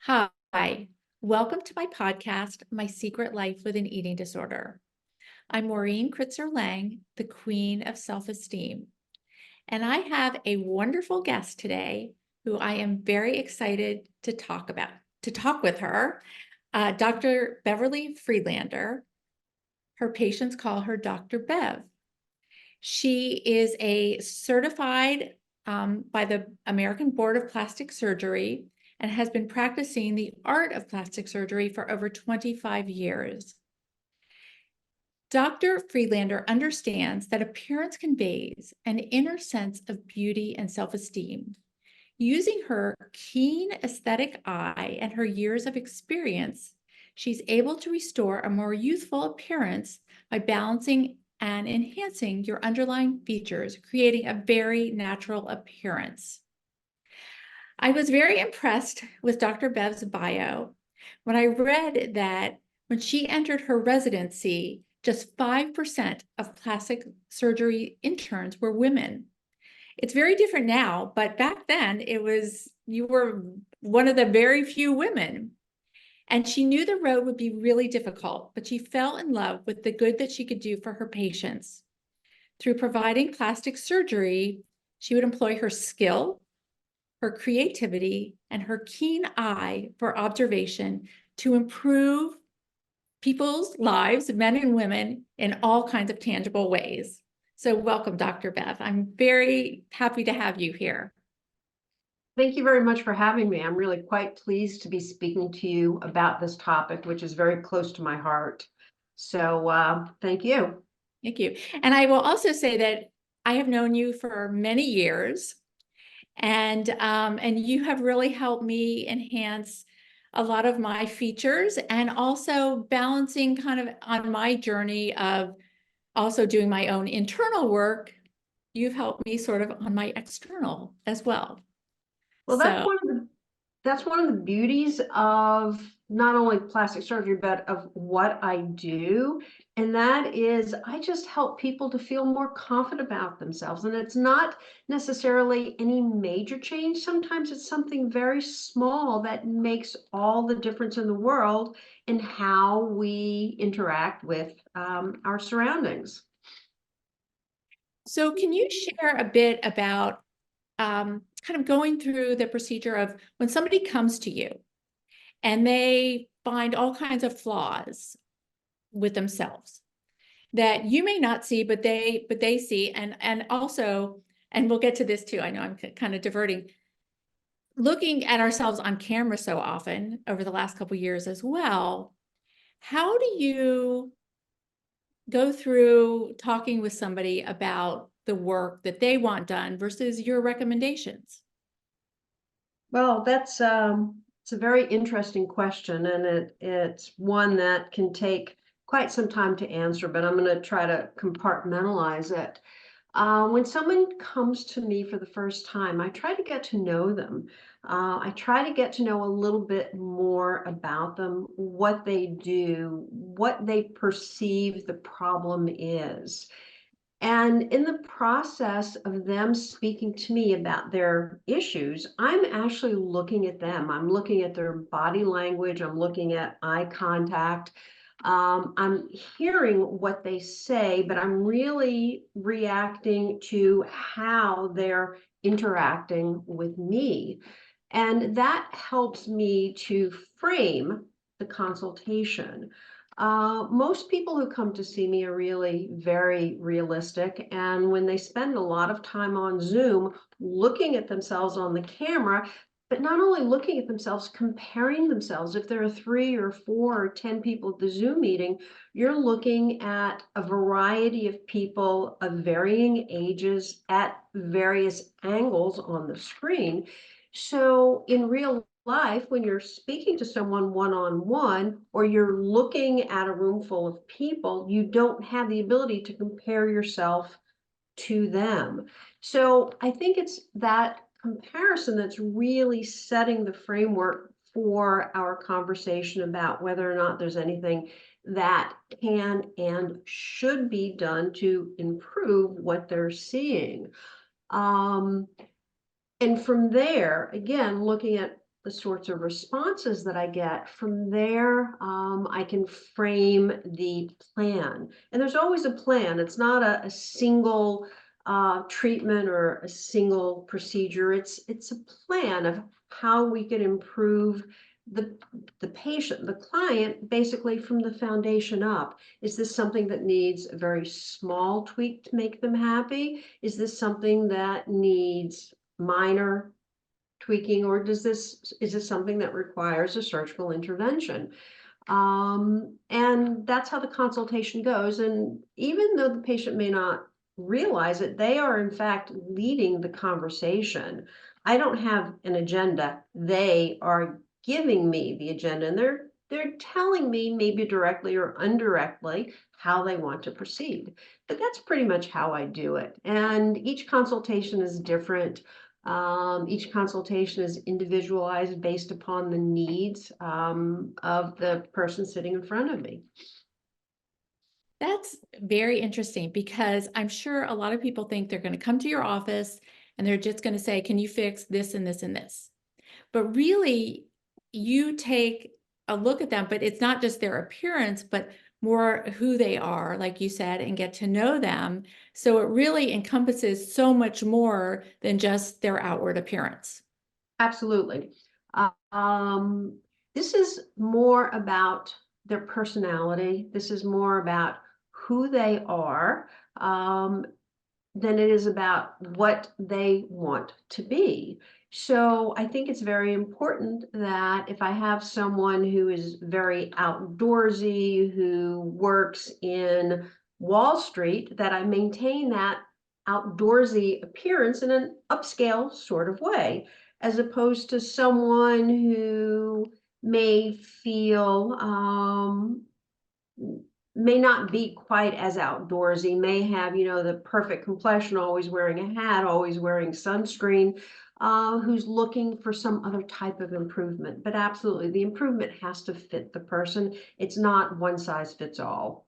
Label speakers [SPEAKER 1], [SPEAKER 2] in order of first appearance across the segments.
[SPEAKER 1] Hi, welcome to my podcast, My Secret Life with an Eating Disorder. I'm Maureen Kritzer-Lang, the Queen of Self-Esteem, and I have a wonderful guest today who I am very excited to talk with her, Dr. Beverly Friedlander. Her patients call her Dr. Bev. She is a certified by the American Board of Plastic Surgery and has been practicing the art of plastic surgery for over 25 years. Dr. Friedlander understands that appearance conveys an inner sense of beauty and self-esteem. Using her keen aesthetic eye and her years of experience, she's able to restore a more youthful appearance by balancing and enhancing your underlying features, creating a very natural appearance. I was very impressed with Dr. Bev's bio when I read that when she entered her residency, just 5% of plastic surgery interns were women. It's very different now, but back then you were one of the very few women. And she knew the road would be really difficult, but she fell in love with the good that she could do for her patients. Through providing plastic surgery, she would employ her skill, her creativity, and her keen eye for observation to improve people's lives, men and women, in all kinds of tangible ways. So welcome, Dr. Bev. I'm very happy to have you here.
[SPEAKER 2] Thank you very much for having me. I'm really quite pleased to be speaking to you about this topic, which is very close to my heart. So thank you.
[SPEAKER 1] Thank you. And I will also say that I have known you for many years, and you have really helped me enhance a lot of my features and also balancing kind of on my journey of also doing my own internal work. You've helped me sort of on my external as well.
[SPEAKER 2] Well,
[SPEAKER 1] So
[SPEAKER 2] that's one of the beauties of not only plastic surgery, but of what I do. And that is, I just help people to feel more confident about themselves. And it's not necessarily any major change. Sometimes it's something very small that makes all the difference in the world in how we interact with our surroundings.
[SPEAKER 1] So can you share a bit about kind of going through the procedure of when somebody comes to you and they find all kinds of flaws with themselves that you may not see, but they see, and also, and we'll get to this too. I know I'm kind of diverting. Looking at ourselves on camera so often over the last couple of years as well, how do you go through talking with somebody about the work that they want done versus your recommendations?
[SPEAKER 2] Well, that's it's a very interesting question, and it's one that can take quite some time to answer, but I'm going to try to compartmentalize it. When someone comes to me for the first time, I try to get to know them. I try to get to know a little bit more about them, what they do, what they perceive the problem is. And in the process of them speaking to me about their issues, I'm actually looking at them. I'm looking at their body language. I'm looking at eye contact. I'm hearing what they say, but I'm really reacting to how they're interacting with me. And that helps me to frame the consultation. Most people who come to see me are really very realistic. And when they spend a lot of time on Zoom looking at themselves on the camera, but not only looking at themselves, comparing themselves. If there are 3 or 4 or 10 people at the Zoom meeting, you're looking at a variety of people of varying ages at various angles on the screen. So in real life, when you're speaking to someone one-on-one, or you're looking at a room full of people, you don't have the ability to compare yourself to them. So I think it's that comparison that's really setting the framework for our conversation about whether or not there's anything that can and should be done to improve what they're seeing. And from there, again, looking at the sorts of responses that I get, from there, I can frame the plan. And there's always a plan. It's not a single treatment or a single procedure. It's a plan of how we can improve the patient, the client, basically from the foundation up. Is this something that needs a very small tweak to make them happy? Is this something that needs minor tweaking, or is this something that requires a surgical intervention? And that's how the consultation goes. And even though the patient may not realize it, they are in fact leading the conversation. I don't have an agenda. They are giving me the agenda, and they're telling me, maybe directly or indirectly, how they want to proceed. But that's pretty much how I do it. And each consultation is different. Each consultation is individualized based upon the needs of the person sitting in front of me.
[SPEAKER 1] That's very interesting, because I'm sure a lot of people think they're going to come to your office and they're just going to say, can you fix this and this and this? But really, you take a look at them, but it's not just their appearance, but more who they are, like you said, and get to know them. So it really encompasses so much more than just their outward appearance.
[SPEAKER 2] Absolutely. This is more about their personality. This is more about who they are. Than it is about what they want to be. So I think it's very important that if I have someone who is very outdoorsy, who works in Wall Street, that I maintain that outdoorsy appearance in an upscale sort of way, as opposed to someone who may feel may not be quite as outdoorsy, may have, the perfect complexion, always wearing a hat, always wearing sunscreen, who's looking for some other type of improvement. But absolutely, the improvement has to fit the person. It's not one size fits all.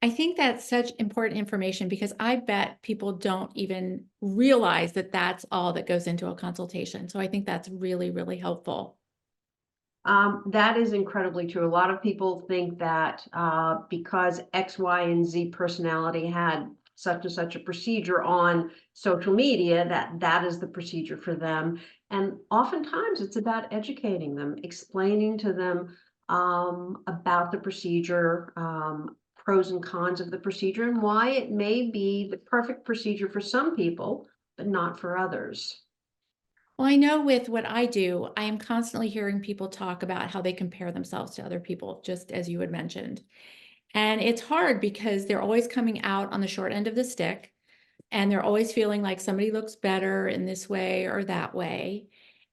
[SPEAKER 1] I think that's such important information, because I bet people don't even realize that that's all that goes into a consultation. So I think that's really, really helpful.
[SPEAKER 2] That is incredibly true. A lot of people think that because X, Y, and Z personality had such and such a procedure on social media, that is the procedure for them. And oftentimes it's about educating them, explaining to them about the procedure, pros and cons of the procedure, and why it may be the perfect procedure for some people, but not for others.
[SPEAKER 1] Well, I know with what I do, I am constantly hearing people talk about how they compare themselves to other people, just as you had mentioned. And it's hard because they're always coming out on the short end of the stick, and they're always feeling like somebody looks better in this way or that way.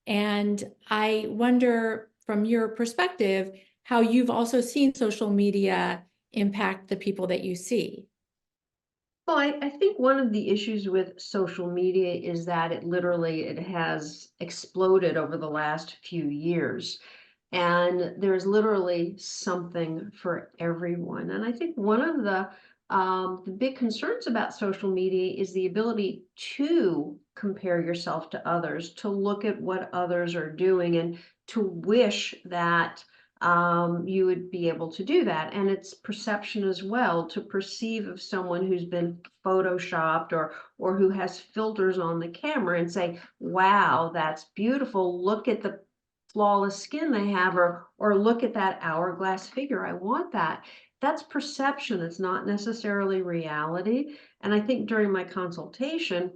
[SPEAKER 1] And I wonder, from your perspective, how you've also seen social media impact the people that you see.
[SPEAKER 2] Well, I think one of the issues with social media is that it has exploded over the last few years. And there's literally something for everyone. And I think one of the big concerns about social media is the ability to compare yourself to others, to look at what others are doing, and to wish that you would be able to do that. And it's perception as well, to perceive of someone who's been photoshopped, or who has filters on the camera, and say, wow, that's beautiful. Look at the flawless skin they have, or look at that hourglass figure. I want that. That's perception. It's not necessarily reality. And I think during my consultation,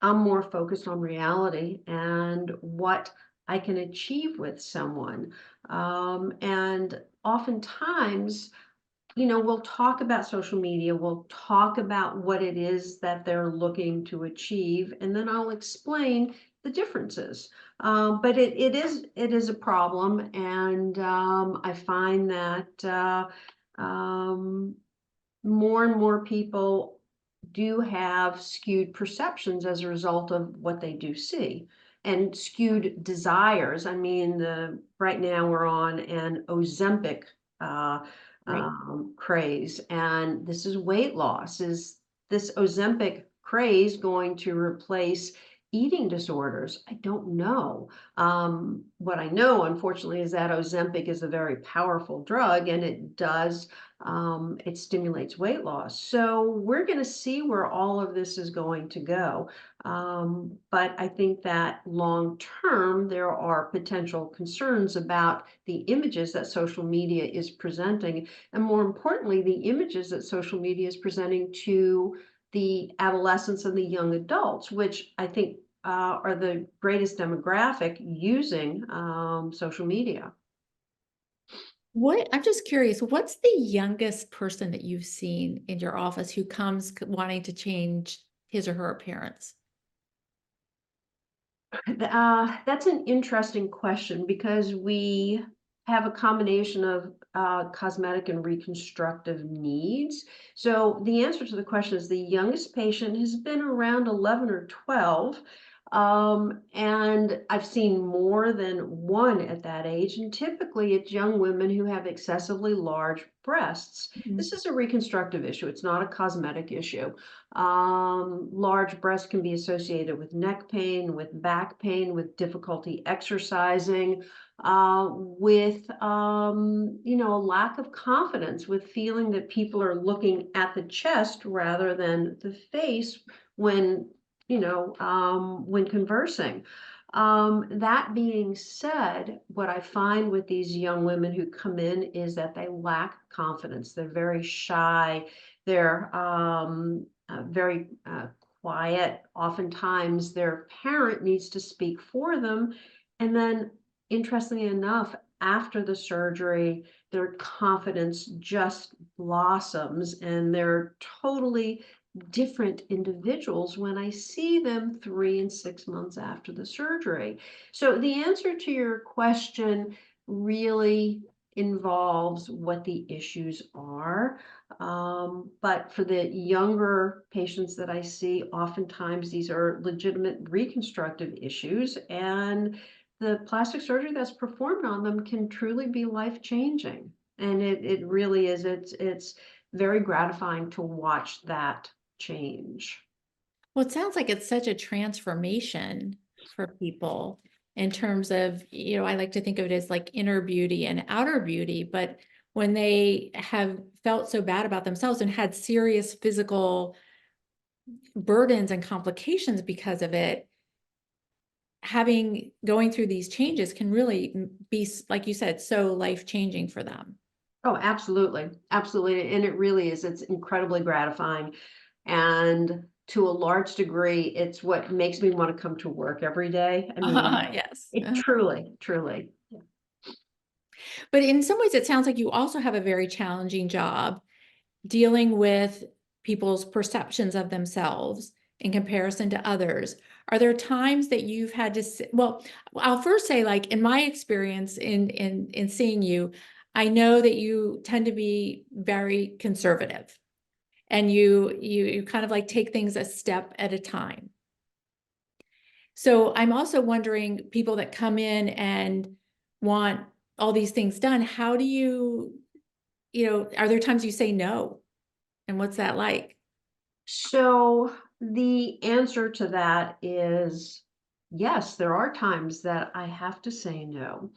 [SPEAKER 2] I'm more focused on reality and what I can achieve with someone. And oftentimes, we'll talk about social media, we'll talk about what it is that they're looking to achieve, and then I'll explain the differences. But it is a problem, and I find that more and more people do have skewed perceptions as a result of what they do see, and skewed desires. I mean, right now we're on an Ozempic uh,
[SPEAKER 1] Right.
[SPEAKER 2] craze, and this is weight loss. Is this Ozempic craze going to replace eating disorders? I don't know. What I know, unfortunately, is that Ozempic is a very powerful drug, and it stimulates weight loss. So we're going to see where all of this is going to go. But I think that long term, there are potential concerns about the images that social media is presenting, and more importantly, the images that social media is presenting to the adolescents and the young adults, which I think are the greatest demographic using social media.
[SPEAKER 1] I'm just curious, what's the youngest person that you've seen in your office who comes wanting to change his or her appearance?
[SPEAKER 2] That's an interesting question because we have a combination of cosmetic and reconstructive needs. So the answer to the question is the youngest patient has been around 11 or 12. And I've seen more than one at that age. And typically it's young women who have excessively large breasts. This is a reconstructive issue. It's not a cosmetic issue. Large breasts can be associated with neck pain, with back pain, with difficulty exercising, with a lack of confidence, with feeling that people are looking at the chest rather than the face when when conversing. That being said, what I find with these young women who come in is that they lack confidence. They're very shy. They're very quiet. Oftentimes, their parent needs to speak for them. And then, interestingly enough, after the surgery, their confidence just blossoms and they're totally different individuals when I see them 3 and 6 months after the surgery. So the answer to your question really involves what the issues are. But for the younger patients that I see, oftentimes these are legitimate reconstructive issues, and the plastic surgery that's performed on them can truly be life-changing. And it really is. It's very gratifying to watch that change.
[SPEAKER 1] Well, it sounds like it's such a transformation for people in terms of, I like to think of it as like inner beauty and outer beauty, but when they have felt so bad about themselves and had serious physical burdens and complications because of it, going through these changes can really be, like you said, so life-changing for them.
[SPEAKER 2] Oh, absolutely. Absolutely. And it really is. It's incredibly gratifying. And to a large degree, it's what makes me want to come to work every day. I mean,
[SPEAKER 1] Yes.
[SPEAKER 2] it truly.
[SPEAKER 1] But in some ways, it sounds like you also have a very challenging job dealing with people's perceptions of themselves in comparison to others. Are there times that you've had to well, I'll first say, like, in my experience in seeing you, I know that you tend to be very conservative and you kind of like take things a step at a time. So I'm also wondering, people that come in and want all these things done, how do are there times you say no? And what's that like?
[SPEAKER 2] So the answer to that is yes, there are times that I have to say no.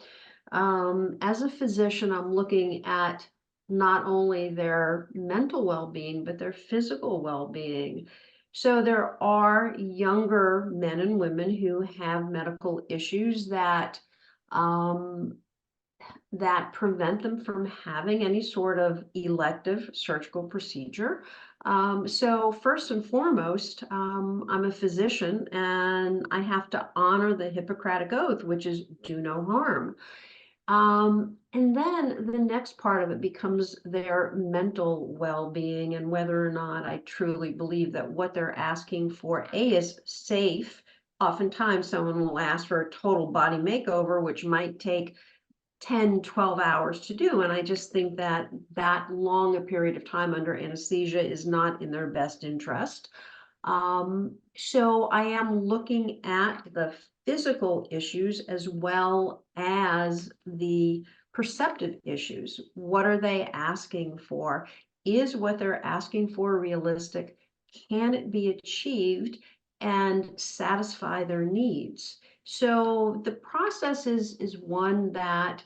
[SPEAKER 2] As a physician, I'm looking at not only their mental well-being, but their physical well-being. So there are younger men and women who have medical issues um, that prevent them from having any sort of elective surgical procedure. So first and foremost, I'm a physician and I have to honor the Hippocratic Oath, which is do no harm. And then the next part of it becomes their mental well-being and whether or not I truly believe that what they're asking for, A, is safe. Oftentimes someone will ask for a total body makeover, which might take 10, 12 hours to do. And I just think that that long a period of time under anesthesia is not in their best interest. So I am looking at the physical issues as well as the perceptive issues. What are they asking for? Is what they're asking for realistic? Can it be achieved? and satisfy their needs. So the process is one that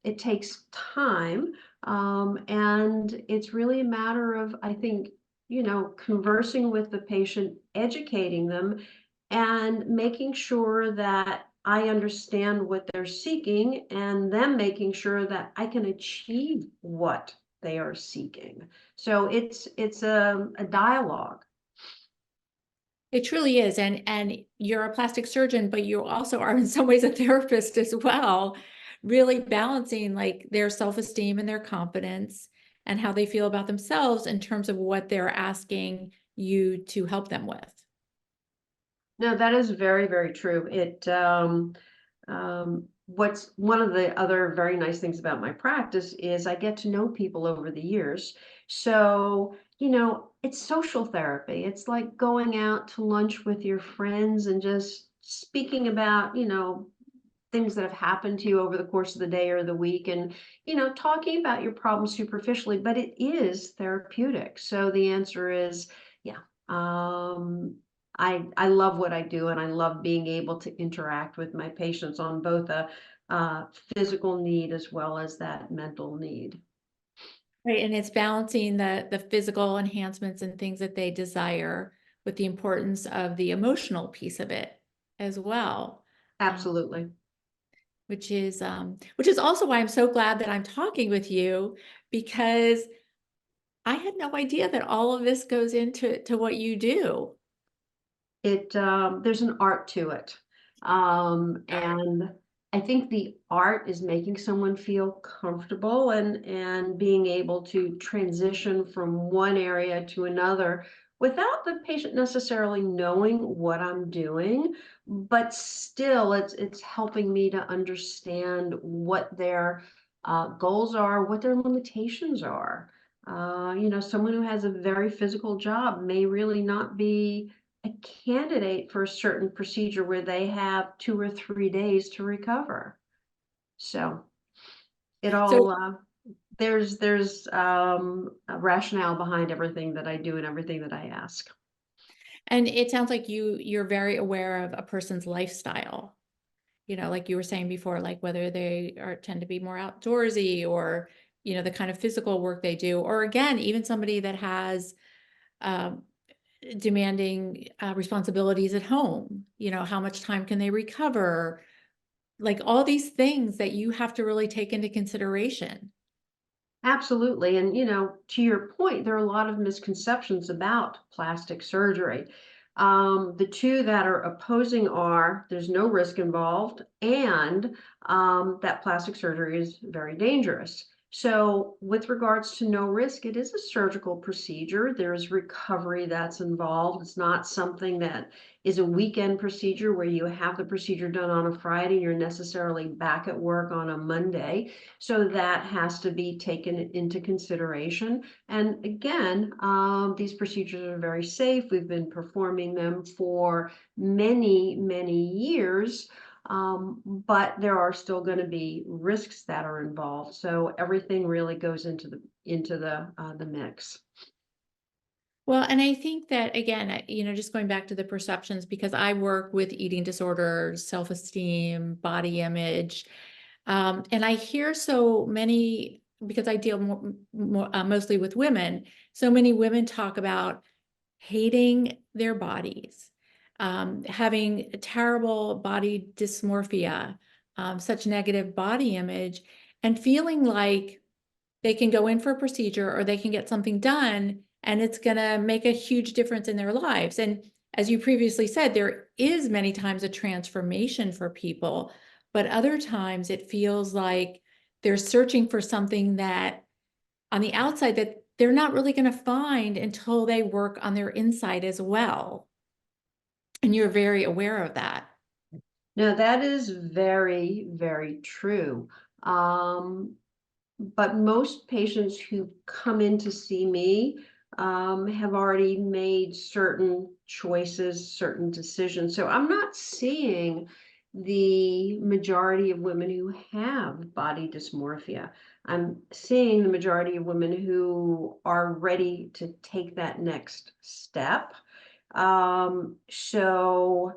[SPEAKER 2] it takes time, and it's really a matter of, I think, conversing with the patient, educating them, and making sure that I understand what they're seeking, and them making sure that I can achieve what they are seeking. So it's a dialogue.
[SPEAKER 1] It truly is. And you're a plastic surgeon, but you also are in some ways a therapist as well, really balancing like their self-esteem and their confidence and how they feel about themselves in terms of what they're asking you to help them with.
[SPEAKER 2] No, that is very, very true. What's one of the other very nice things about my practice is I get to know people over the years. So, it's social therapy. It's like going out to lunch with your friends and just speaking about, things that have happened to you over the course of the day or the week, and talking about your problems superficially, but it is therapeutic. So the answer is, yeah. I love what I do, and I love being able to interact with my patients on both a physical need as well as that mental need.
[SPEAKER 1] Right. And it's balancing the physical enhancements and things that they desire with the importance of the emotional piece of it as well.
[SPEAKER 2] Absolutely.
[SPEAKER 1] Which is also why I'm so glad that I'm talking with you, because I had no idea that all of this goes into what you do.
[SPEAKER 2] There's an art to it. And I think the art is making someone feel comfortable, and being able to transition from one area to another without the patient necessarily knowing what I'm doing, but still it's helping me to understand what their goals are, what their limitations are. Someone who has a very physical job may really not be a candidate for a certain procedure where they have 2 or 3 days to recover. So it
[SPEAKER 1] So,
[SPEAKER 2] all there's a rationale behind everything that I do and everything that I ask.
[SPEAKER 1] and it sounds like you're very aware of a person's lifestyle. Like you were saying before, like whether they tend to be more outdoorsy, or, the kind of physical work they do, or again, even somebody that has um, demanding responsibilities at home. How much time can they recover? Like all these things that you have to really take into consideration.
[SPEAKER 2] Absolutely. And, to your point, there are a lot of misconceptions about plastic surgery. The two that are opposing are there's no risk involved, and that plastic surgery is very dangerous. So, with regards to no risk, it is a surgical procedure. There's recovery that's involved. It's not something that is a weekend procedure where you have the procedure done on a Friday, you're necessarily back at work on a Monday. So that has to be taken into consideration. And again, these procedures are very safe. We've been performing them for many, many years. But there are still going to be risks that are involved. So everything really goes into the mix.
[SPEAKER 1] Well, and I think that again, just going back to the perceptions, because I work with eating disorders, self-esteem, body image, and I hear so many, because I deal mostly with women. So many women talk about hating their bodies, having terrible body dysmorphia, such negative body image, and feeling like they can go in for a procedure or they can get something done and it's going to make a huge difference in their lives. And as you previously said, there is many times a transformation for people, but other times it feels like they're searching for something that on the outside that they're not really going to find until they work on their inside as well. And you're very aware of that.
[SPEAKER 2] Now, that is very, very true. But most patients who come in to see me have already made certain choices, certain decisions. So I'm not seeing the majority of women who have body dysmorphia. I'm seeing the majority of women who are ready to take that next step. So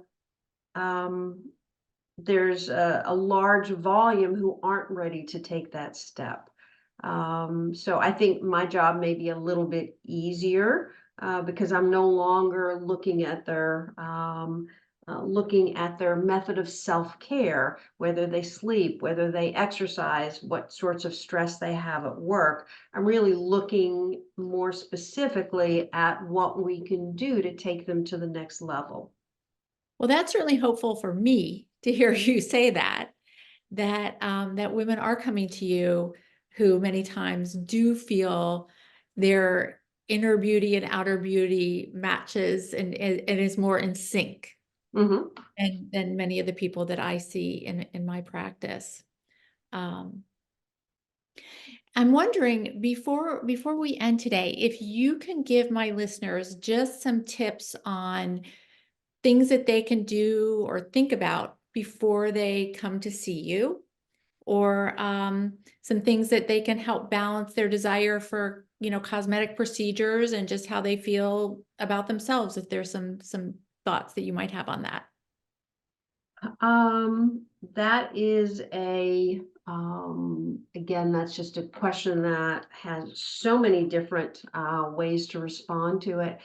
[SPEAKER 2] there's a large volume who aren't ready to take that step. So I think my job may be a little bit easier because I'm no longer looking at their method of self-care, whether they sleep, whether they exercise, what sorts of stress they have at work. I'm really looking more specifically at what we can do to take them to the next level.
[SPEAKER 1] Well, that's certainly hopeful for me to hear you say that, that women are coming to you who many times do feel their inner beauty and outer beauty matches and is more in sync
[SPEAKER 2] Hmm.
[SPEAKER 1] than many of the people that I see in my practice. Um, I'm wondering before we end today, if you can give my listeners just some tips on things that they can do or think about before they come to see you, or some things that they can help balance their desire for, cosmetic procedures and just how they feel about themselves, if there's some thoughts that you might have on that.
[SPEAKER 2] That is again, that's just a question that has so many different ways to respond to it.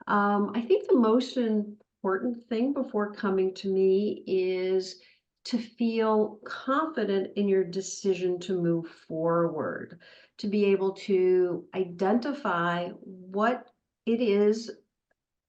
[SPEAKER 2] I think the most important thing before coming to me is to feel confident in your decision to move forward, to be able to identify what it is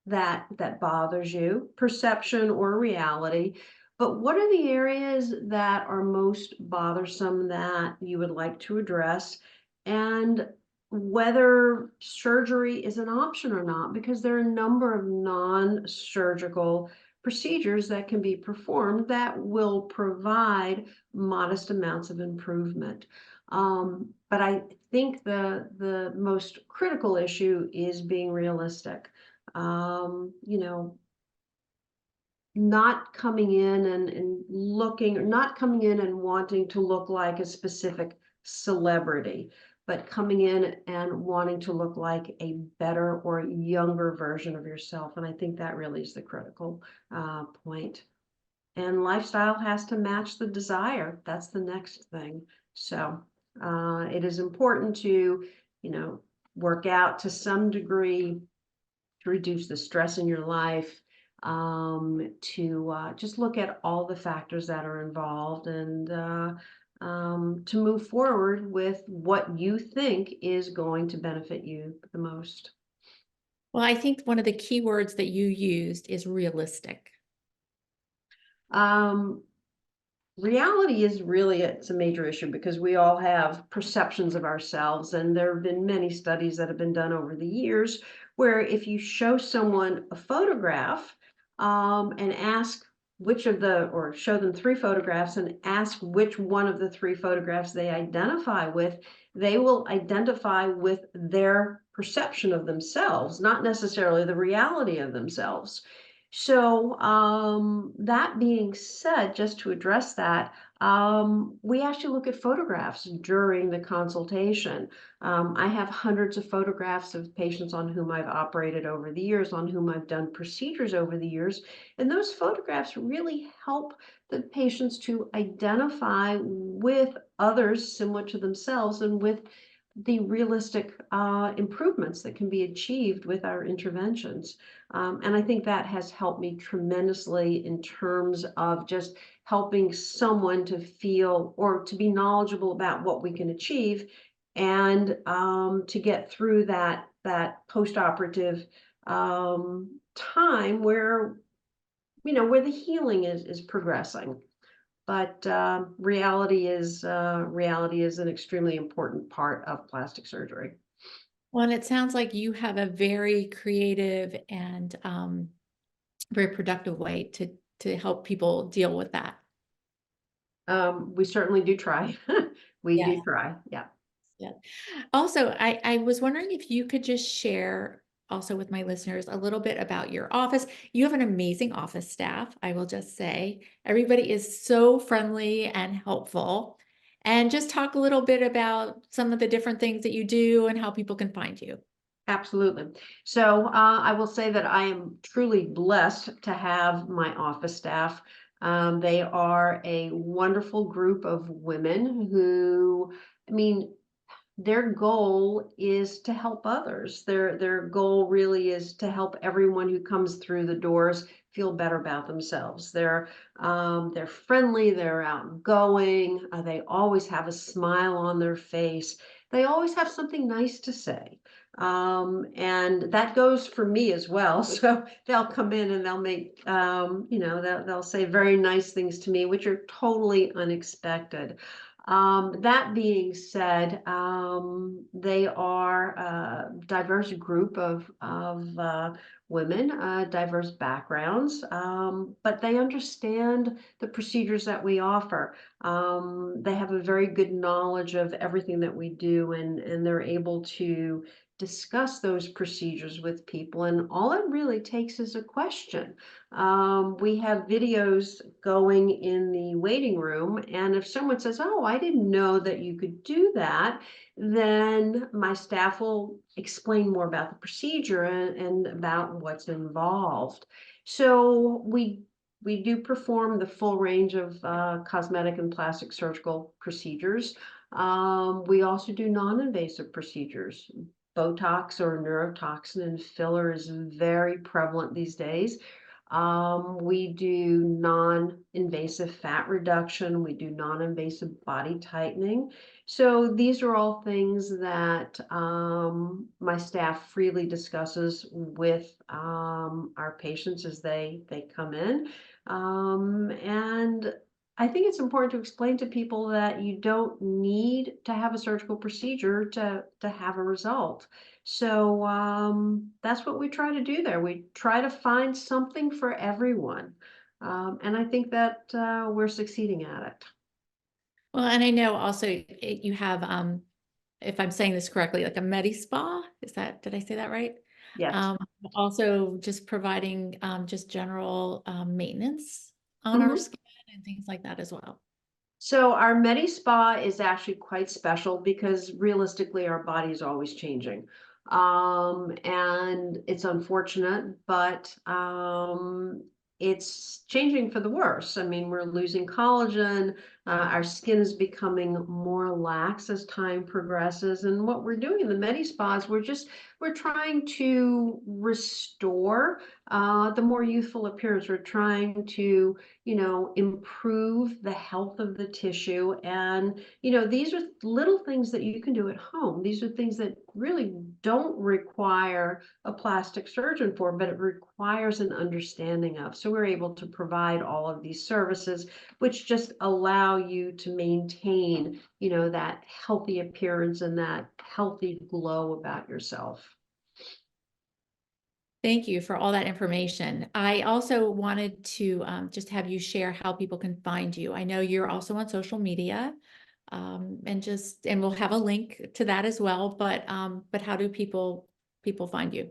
[SPEAKER 2] that bothers you, perception or reality. But what are the areas that are most bothersome that you would like to address? And whether surgery is an option or not, because there are a number of non-surgical procedures that can be performed that will provide modest amounts of improvement. But I think the most critical issue is being realistic. You know, not coming in and looking, or not coming in and wanting to look like a specific celebrity, but coming in and wanting to look like a better or younger version of yourself. And I think that really is the critical point. And lifestyle has to match the desire. That's the next thing. So it is important to, work out to some degree to reduce the stress in your life, to just look at all the factors that are involved, and to move forward with what you think is going to benefit you the most.
[SPEAKER 1] Well, I think one of the key words that you used is realistic.
[SPEAKER 2] Um, Reality is really, it's a major issue because we all have perceptions of ourselves, and there have been many studies that have been done over the years where if you show someone a photograph and ask which of the, or show them three photographs and ask which one of the three photographs they identify with, they will identify with their perception of themselves, not necessarily the reality of themselves. So, that being said, just to address that, we actually look at photographs during the consultation. I have hundreds of photographs of patients on whom I've operated over the years, on whom I've done procedures over the years, and those photographs really help the patients to identify with others similar to themselves and with the realistic improvements that can be achieved with our interventions. And I think that has helped me tremendously in terms of just helping someone to feel or to be knowledgeable about what we can achieve, and to get through that post-operative time where where the healing is progressing. But reality is an extremely important part of plastic surgery.
[SPEAKER 1] Well, and it sounds like you have a very creative and very productive way to help people deal with that.
[SPEAKER 2] We certainly do try. We
[SPEAKER 1] Yeah.
[SPEAKER 2] do try. Yeah.
[SPEAKER 1] Yeah. Also, I was wondering if you could just share also with my listeners a little bit about your office. You have an amazing office staff, I will just say. Everybody is so friendly and helpful. And just talk a little bit about some of the different things that you do and how people can find you.
[SPEAKER 2] Absolutely. So I will say that I am truly blessed to have my office staff. They are a wonderful group of women who, I mean, their goal is to help others. Their goal really is to help everyone who comes through the doors feel better about themselves. They're friendly, they're outgoing, they always have a smile on their face. They always have something nice to say. And that goes for me as well. So they'll come in and they'll make, they'll say very nice things to me, which are totally unexpected. That being said, they are a diverse group of women, diverse backgrounds, but they understand the procedures that we offer. They have a very good knowledge of everything that we do, and they're able to discuss those procedures with people. And all it really takes is a question. We have videos going in the waiting room, and if someone says, "Oh, I didn't know that you could do that," then my staff will explain more about the procedure and about what's involved. So we do perform the full range of cosmetic and plastic surgical procedures. We also do non-invasive procedures. Botox or neurotoxin and filler is very prevalent these days. We do non-invasive fat reduction. We do non-invasive body tightening. So these are all things that my staff freely discusses with our patients as they come in. And I think it's important to explain to people that you don't need to have a surgical procedure to have a result. So that's what we try to do there. We try to find something for everyone. And I think that we're succeeding at it.
[SPEAKER 1] Well, and I know also you have, if I'm saying this correctly, like a Medi Spa. Did I say that right?
[SPEAKER 2] Yes.
[SPEAKER 1] Um, Also just providing just general maintenance on our
[SPEAKER 2] Mhm.
[SPEAKER 1] skin and things like that as well.
[SPEAKER 2] So our Medi Spa is actually quite special because realistically our body is always changing. And it's unfortunate, but it's changing for the worse. I mean, we're losing collagen, our skin is becoming more lax as time progresses. And what we're doing in the Medi Spas, we're trying to restore the more youthful appearance. We're trying to improve the health of the tissue. And, these are little things that you can do at home. These are things that really don't require a plastic surgeon for, but it requires an understanding of. So we're able to provide all of these services, which just allow you to maintain, that healthy appearance and that healthy glow about yourself.
[SPEAKER 1] Thank you for all that information. I also wanted to just have you share how people can find you. I know you're also on social media, and we'll have a link to that as well. But how do people find you?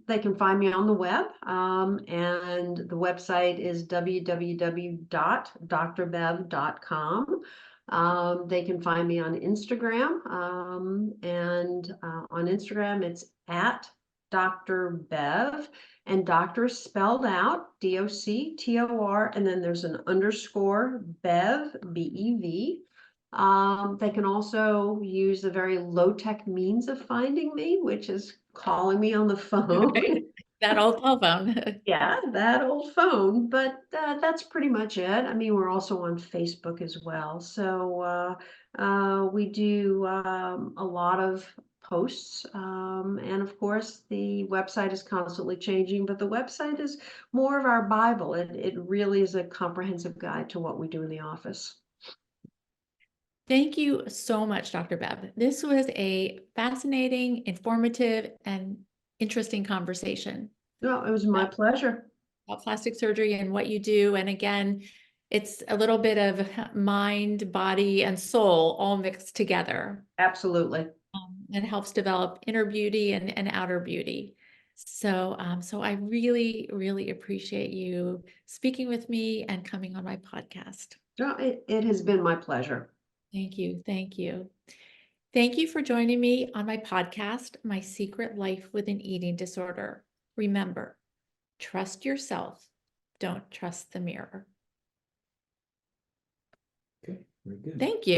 [SPEAKER 2] They can find me on the web, and the website is www.drbev.com. They can find me on Instagram, and on Instagram it's at Dr. Bev, and doctor is spelled out DOCTOR, and then there's an underscore Bev, BEV. They can also use a very low-tech means of finding me, which is calling me on the phone.
[SPEAKER 1] Right. That old telephone.
[SPEAKER 2] Yeah, that old phone, but that's pretty much it. I mean, we're also on Facebook as well. So we do a lot of posts. And of course, the website is constantly changing, but the website is more of our Bible. It really is a comprehensive guide to what we do in the office.
[SPEAKER 1] Thank you so much, Dr. Bev. This was a fascinating, informative, and interesting conversation
[SPEAKER 2] No, it was my pleasure.
[SPEAKER 1] about plastic surgery and what you do. And again, it's a little bit of mind, body, and soul all mixed together.
[SPEAKER 2] Absolutely.
[SPEAKER 1] And helps develop inner beauty and outer beauty. So, so I really, really appreciate you speaking with me and coming on my podcast.
[SPEAKER 2] No, it has been my pleasure.
[SPEAKER 1] Thank you. Thank you. Thank you for joining me on my podcast, My Secret Life with an Eating Disorder. Remember, trust yourself. Don't trust the mirror.
[SPEAKER 3] Okay, very good.
[SPEAKER 1] Thank you.